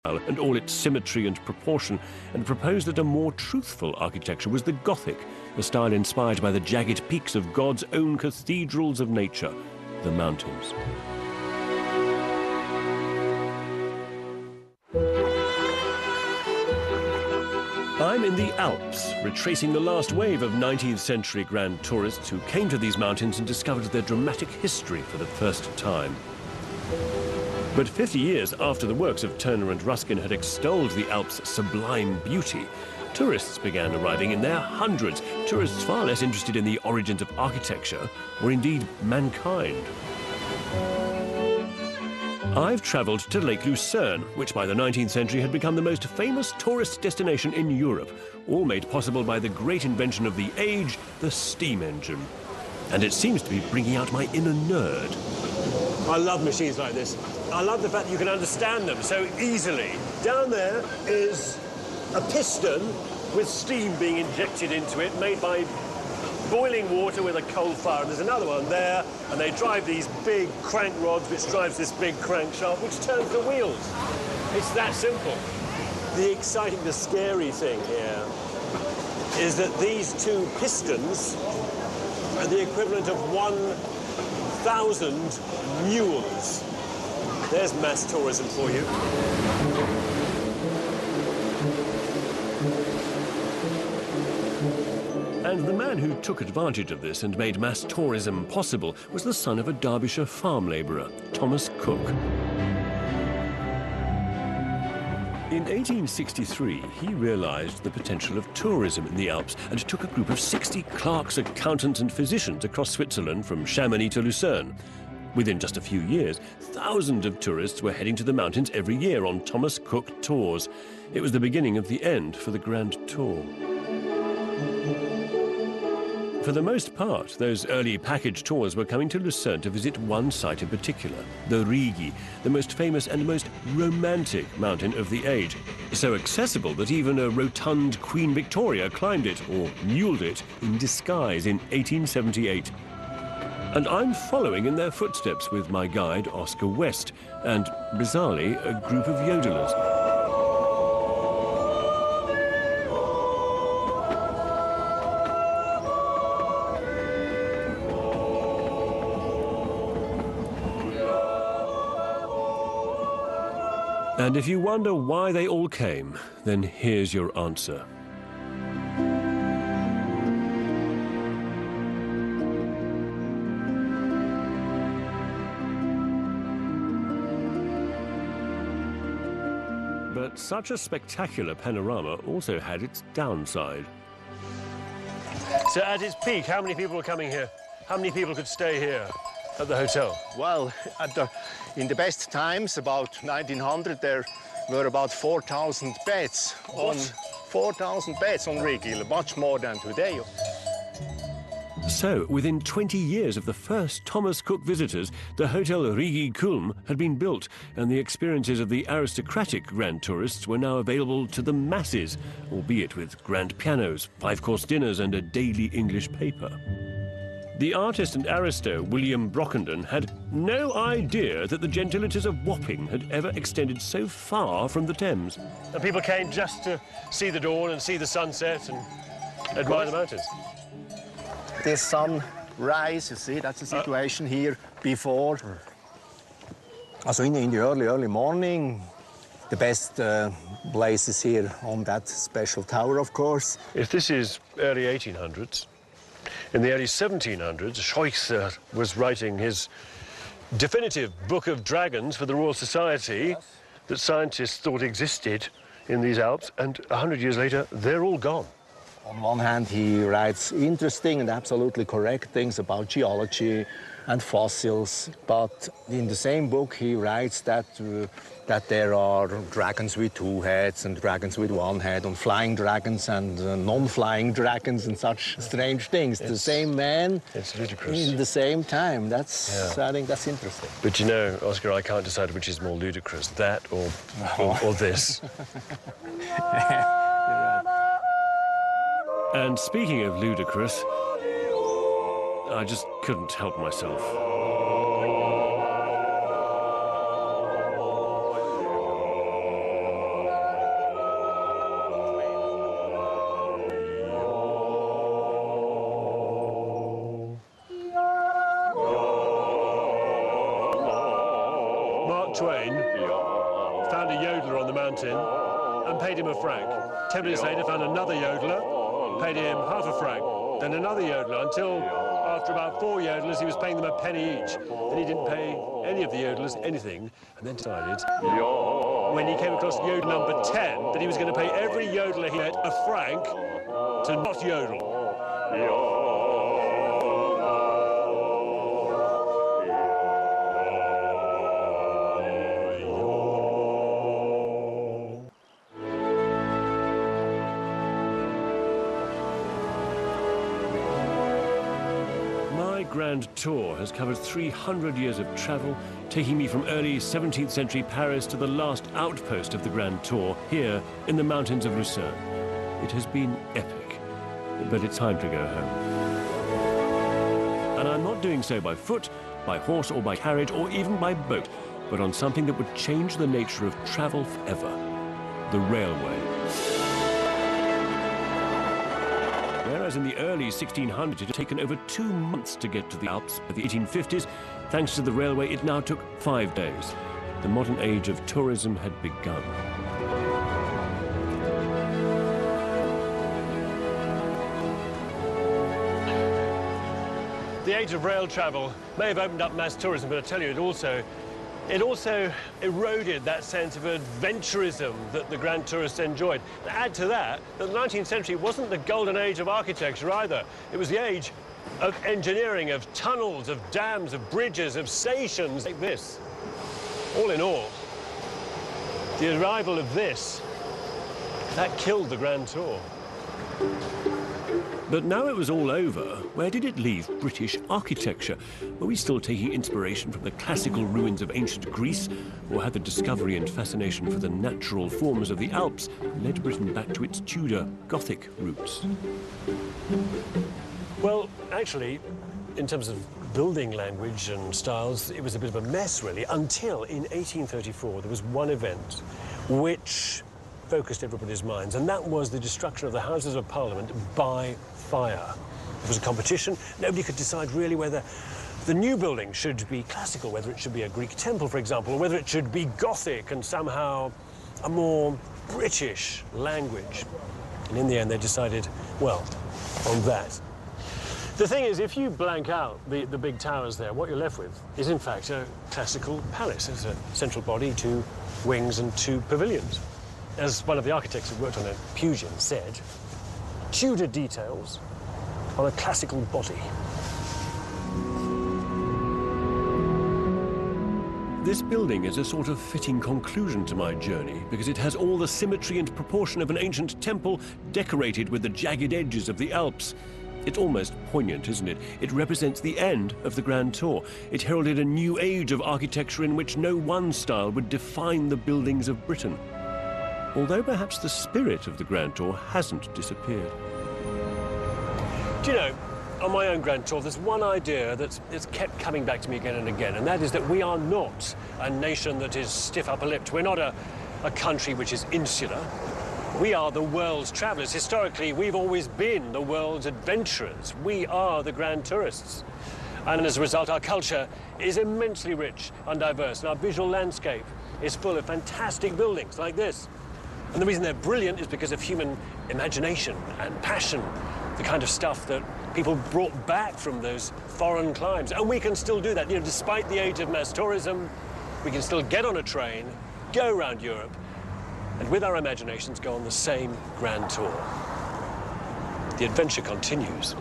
and all its symmetry and proportion, and proposed that a more truthful architecture was the Gothic, a style inspired by the jagged peaks of God's own cathedrals of nature, the mountains. I'm in the Alps, retracing the last wave of 19th century grand tourists who came to these mountains and discovered their dramatic history for the first time. But 50 years after the works of Turner and Ruskin had extolled the Alps' sublime beauty, tourists began arriving in their hundreds, tourists far less interested in the origins of architecture, or indeed mankind. I've travelled to Lake Lucerne, which by the 19th century had become the most famous tourist destination in Europe, all made possible by the great invention of the age, the steam engine. And it seems to be bringing out my inner nerd. I love machines like this. I love the fact that you can understand them so easily. Down there is a piston with steam being injected into it, made by boiling water with a coal fire. And there's another one there, and they drive these big crank rods, which drives this big crankshaft, which turns the wheels. It's that simple. The exciting, the scary thing here is that these two pistons are the equivalent of 1,000 mules. There's mass tourism for you. And the man who took advantage of this and made mass tourism possible was the son of a Derbyshire farm labourer, Thomas Cook. In 1863, he realised the potential of tourism in the Alps and took a group of 60 clerks, accountants and physicians across Switzerland from Chamonix to Lucerne. Within just a few years, thousands of tourists were heading to the mountains every year on Thomas Cook tours. It was the beginning of the end for the Grand Tour. For the most part, those early package tours were coming to Lucerne to visit one site in particular, the Rigi, the most famous and most romantic mountain of the age. So accessible that even a rotund Queen Victoria climbed it, or muled it, in disguise in 1878. And I'm following in their footsteps with my guide, Oscar West, and, bizarrely, a group of yodelers. And if you wonder why they all came, then here's your answer. But such a spectacular panorama also had its downside. So at its peak, how many people were coming here? How many people could stay here at the hotel? Well, in the best times, about 1900, there were about 4,000 beds. What? 4,000 beds on Rigi, much more than today. So, within 20 years of the first Thomas Cook visitors, the Hotel Rigi Kulm had been built, and the experiences of the aristocratic grand tourists were now available to the masses, albeit with grand pianos, five-course dinners, and a daily English paper. The artist and aristo William Brockenden had no idea that the gentilities of Wapping had ever extended so far from the Thames. And people came just to see the dawn and see the sunset and admire the mountains. This sunrise, you see, that's the situation here before. Also in the early morning, the best places here on that special tower, of course. If this is early 1800s, in the early 1700s, Scheuchzer was writing his definitive Book of Dragons for the Royal Society that scientists thought existed in these Alps, and 100 years later, they're all gone. On one hand, he writes interesting and absolutely correct things about geology and fossils, but in the same book he writes that there are dragons with two heads and dragons with one head, and flying dragons and non-flying dragons and such strange things. The same man it's ludicrous. In the same time. That's, I think that's interesting. But you know, Oscar, I can't decide which is more ludicrous, that or this. And speaking of ludicrous, I just couldn't help myself. Twain found a yodeler on the mountain and paid him a franc. 10 minutes later, found another yodeler, paid him half a franc, then another yodeler, until after about 4 yodelers, he was paying them a penny each. Then he didn't pay any of the yodelers anything, and then decided, when he came across yodel number 10, that he was going to pay every yodeler he met a franc to not yodel. Grand tour has covered 300 years of travel, taking me from early 17th century Paris to the last outpost of the Grand Tour, here in the mountains of Lucerne. It has been epic, but it's time to go home. And I'm not doing so by foot, by horse or by carriage, or even by boat, but on something that would change the nature of travel forever: the railway. Whereas in the early 1600s it had taken over 2 months to get to the Alps, by the 1850s, thanks to the railway, it now took 5 days. The modern age of tourism had begun. The age of rail travel may have opened up mass tourism, but I tell you, it also eroded that sense of adventurism that the grand tourists enjoyed. Add to that, the 19th century wasn't the golden age of architecture either. It was the age of engineering, of tunnels, of dams, of bridges, of stations like this. All in all, the arrival of this, that killed the Grand Tour. But now it was all over, where did it leave British architecture? Were we still taking inspiration from the classical ruins of ancient Greece? Or had the discovery and fascination for the natural forms of the Alps led Britain back to its Tudor Gothic roots? Well, actually, in terms of building language and styles, it was a bit of a mess, really, until in 1834 there was one event which focused everybody's minds, and that was the destruction of the Houses of Parliament by fire. It was a competition. Nobody could decide really whether the new building should be classical, whether it should be a Greek temple, for example, or whether it should be Gothic and somehow a more British language. And in the end, they decided, well, on that. The thing is, if you blank out the big towers there, what you're left with is, in fact, a classical palace. It's a central body, 2 wings and 2 pavilions. As one of the architects who worked on it, Pugin, said, Tudor details on a classical body. This building is a sort of fitting conclusion to my journey, because it has all the symmetry and proportion of an ancient temple decorated with the jagged edges of the Alps. It's almost poignant, isn't it? It represents the end of the Grand Tour. It heralded a new age of architecture in which no one style would define the buildings of Britain. Although perhaps the spirit of the Grand Tour hasn't disappeared. Do you know, on my own Grand Tour, there's one idea that's kept coming back to me again and again, and that is that we are not a nation that is stiff upper-lipped. We're not a country which is insular. We are the world's travellers. Historically, we've always been the world's adventurers. We are the grand tourists. And as a result, our culture is immensely rich and diverse, and our visual landscape is full of fantastic buildings like this. And the reason they're brilliant is because of human imagination and passion, the kind of stuff that people brought back from those foreign climes. And we can still do that. You know, despite the age of mass tourism, we can still get on a train, go around Europe, and with our imaginations go on the same grand tour. The adventure continues.